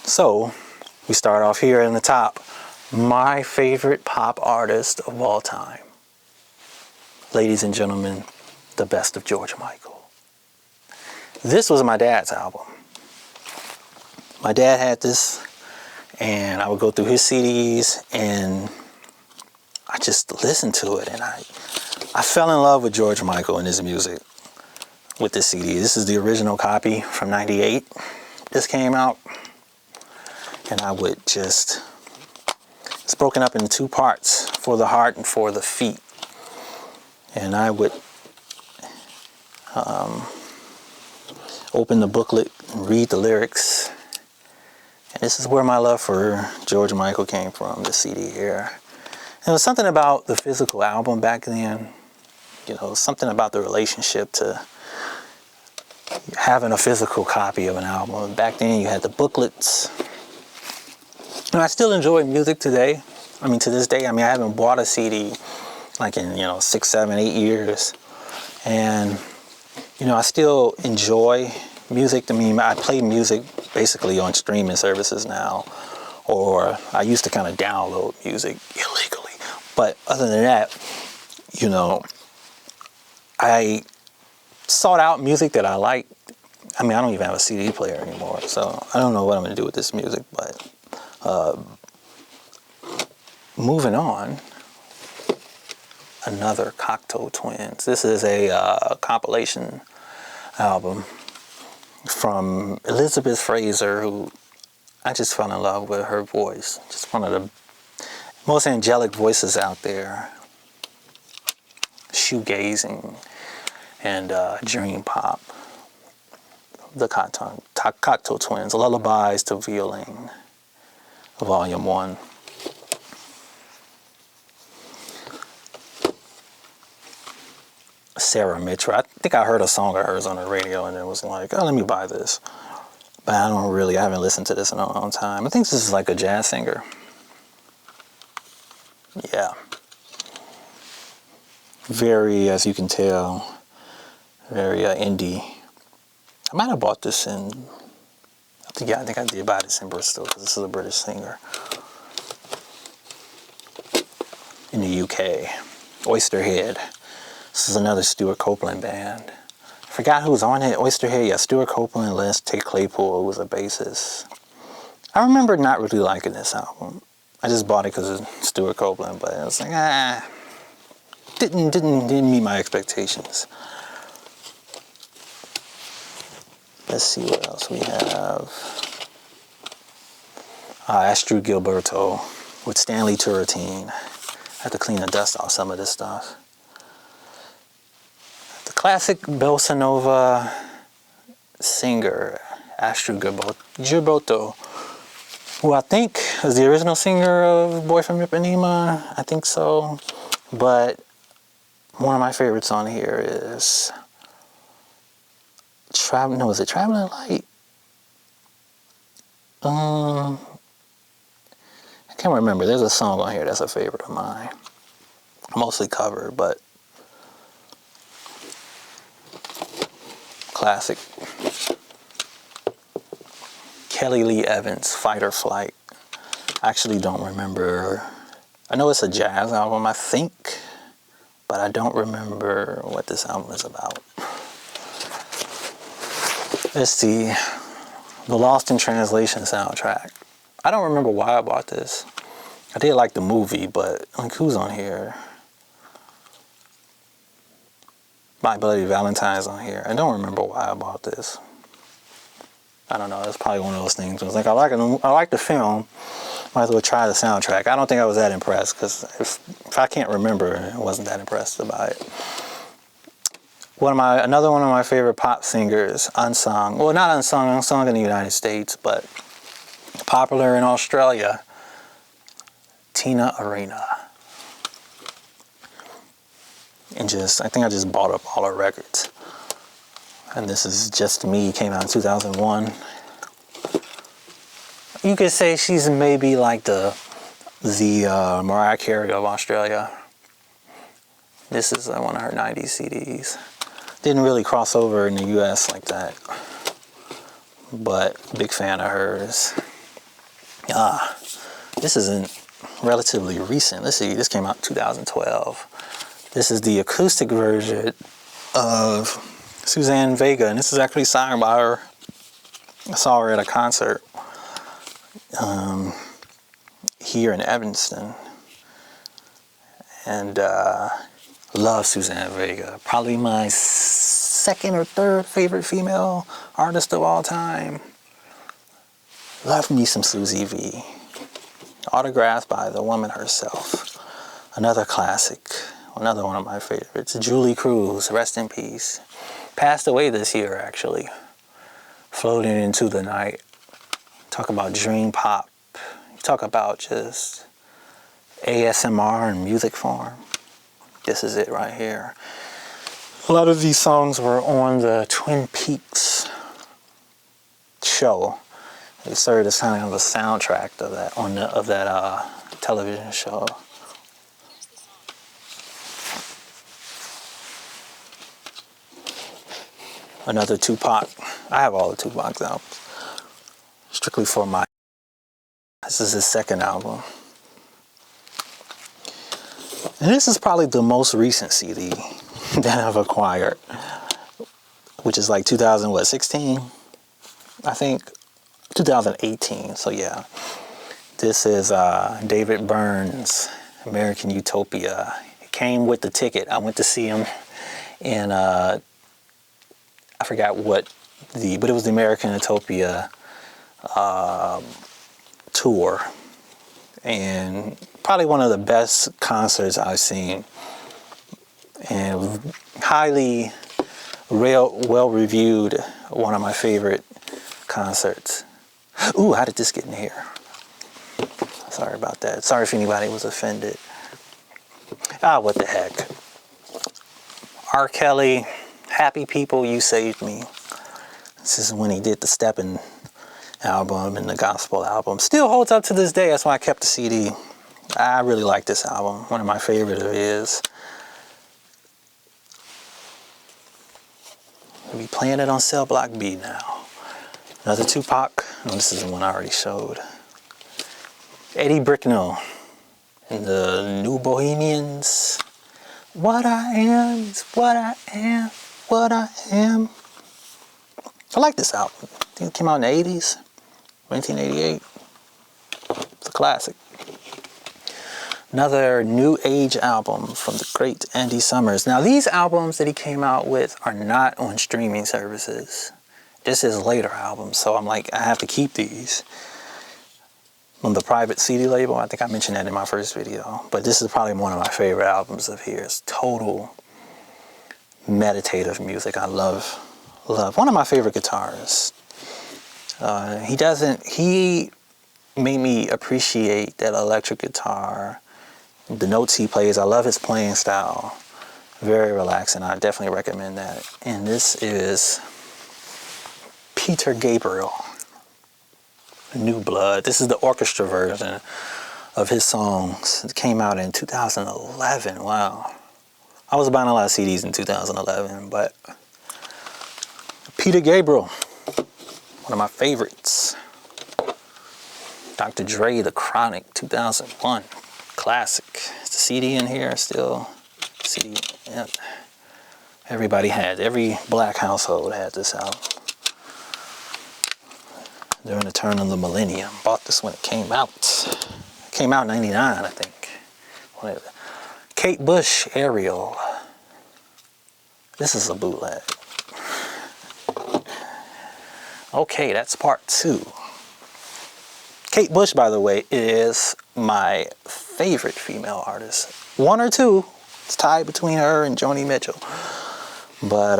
So we start off here in the top. My favorite pop artist of all time. Ladies and gentlemen, the best of George Michael. This was my dad's album. My dad had this, and I would go through his CDs, and I just listened to it, and I fell in love with George Michael and his music with this CD. This is the original copy from '98. This came out, and I would just, it's broken up into two parts, for the heart and for the feet. And I would open the booklet and read the lyrics. And this is where my love for George Michael came from, this CD here. And it was something about the physical album back then, you know, something about the relationship to having a physical copy of an album. Back then you had the booklets. And I still enjoy music today. I mean, to this day, I haven't bought a CD like in, 6, 7, 8 years. And, I still enjoy music. I play music basically on streaming services now. Or I used to kind of download music illegally. But other than that, I sought out music that I like. I don't even have a CD player anymore, so I don't know what I'm going to do with this music, but moving on, another Cocteau Twins. This is a compilation album from Elizabeth Fraser, who I just fell in love with her voice. Just one of the most angelic voices out there. Shoegazing and dream pop. The Cocteau Twins, Lullabies to Violin, Volume 1. Sarah Mitchell. I think I heard a song of hers on the radio and it was like, oh, let me buy this. But I haven't listened to this in a long time. I think this is like a jazz singer. Yeah. Very, as you can tell, very indie. I might have bought this in, I think I did buy this in Bristol because this is a British singer. In the UK. Oysterhead. This is another Stuart Copeland band. I forgot who was on it. Oysterhead, yeah, Stuart Copeland, Lance Tate Claypool, who was a bassist. I remember not really liking this album. I just bought it because of Stuart Copeland, but I was like, didn't meet my expectations. Let's see what else we have. Astrud Gilberto with Stanley Turretine. I have to clean the dust off some of this stuff. The classic bossa nova singer, Astrud Gilberto, who I think is the original singer of Boy from Ipanema. I think so. But one of my favorites on here is is it Traveling Light? I can't remember. There's a song on here that's a favorite of mine. Mostly cover, but classic. Kelly Lee Evans, Fight or Flight. I actually don't remember. I know it's a jazz album, I think, but I don't remember what this album is about. Let's see. The Lost in Translation soundtrack. I don't remember why I bought this. I did like the movie, but who's on here? My Bloody Valentine's on here. I don't remember why I bought this. I don't know. It's probably one of those things. I was like, I like the film. Might as well try the soundtrack. I don't think I was that impressed because if I can't remember, I wasn't that impressed about it. Another one of my favorite pop singers, unsung. Well, not unsung in the United States, but popular in Australia. Tina Arena. And I think I just bought up all her records. And This Is Just Me came out in 2001. You could say she's maybe like the Mariah Carey of Australia. This is one of her 90s CDs. Didn't really cross over in the US like that, but big fan of hers. This isn't relatively recent. Let's see, this came out in 2012. This is the acoustic version of Suzanne Vega, and this is actually signed by her. I saw her at a concert here in Evanston, and love Suzanne Vega. Probably my second or third favorite female artist of all time. Love me some Susie V. Autographed by the woman herself. Another classic. Another one of my favorites. Julie Cruz, rest in peace. Passed away this year, actually. Floating into the night. Talk about dream pop. Talk about just ASMR in music form. This is it right here. A lot of these songs were on the Twin Peaks show. They served as kind of a soundtrack of that television show. Another Tupac. I have all the Tupac albums. Strictly for my. This is his second album. And this is probably the most recent CD that I've acquired, which is like 2016, I think. 2018, so yeah. This is David Byrne's American Utopia. It came with the ticket. I went to see him in, I forgot but it was the American Utopia tour. And probably one of the best concerts I've seen. And highly well reviewed, one of my favorite concerts. Ooh, how did this get in here? Sorry about that. Sorry if anybody was offended. What the heck. R. Kelly, Happy People, You Saved Me. This is when he did the Steppin' album and the gospel album. Still holds up to this day. That's why I kept the CD. I really like this album. One of my favorites of his. We'll be playing it on Cell Block B now. Another Tupac. Oh, this is the one I already showed. Eddie Bricknell and the New Bohemians. What I am is what I am, what I am. I like this album. I think it came out in the 80s, 1988. It's a classic. Another new age album from the great Andy Summers. Now, these albums that he came out with are not on streaming services. This is later albums, so I'm like, I have to keep these on the private CD label. I think I mentioned that in my first video, but this is probably one of my favorite albums of his. Total meditative music. I love. One of my favorite guitarists. He made me appreciate that electric guitar, the notes he plays. I love his playing style. Very relaxing. I definitely recommend that. And this is Peter Gabriel, New Blood. This is the orchestra version of his songs. It came out in 2011. Wow. I was buying a lot of CDs in 2011, but Peter Gabriel, one of my favorites. Dr. Dre, The Chronic, 2001. Classic. Is the CD in here still? CD. Yep. Everybody had, every black household had this album. During the turn of the millennium. Bought this when it came out. It came out in 99, I think. Kate Bush, Ariel. This is a bootleg. Okay, that's part 2. Kate Bush, by the way, is my favorite female artist. 1 or 2. It's tied between her and Joni Mitchell. But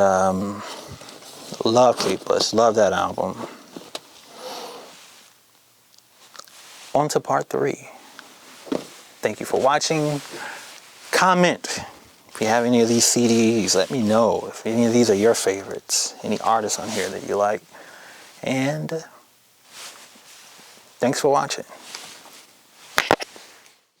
love Kate Bush. Love that album. On to part 3. Thank you for watching. Comment if you have any of these CDs. Let me know if any of these are your favorites. Any artists on here that you like. And thanks for watching.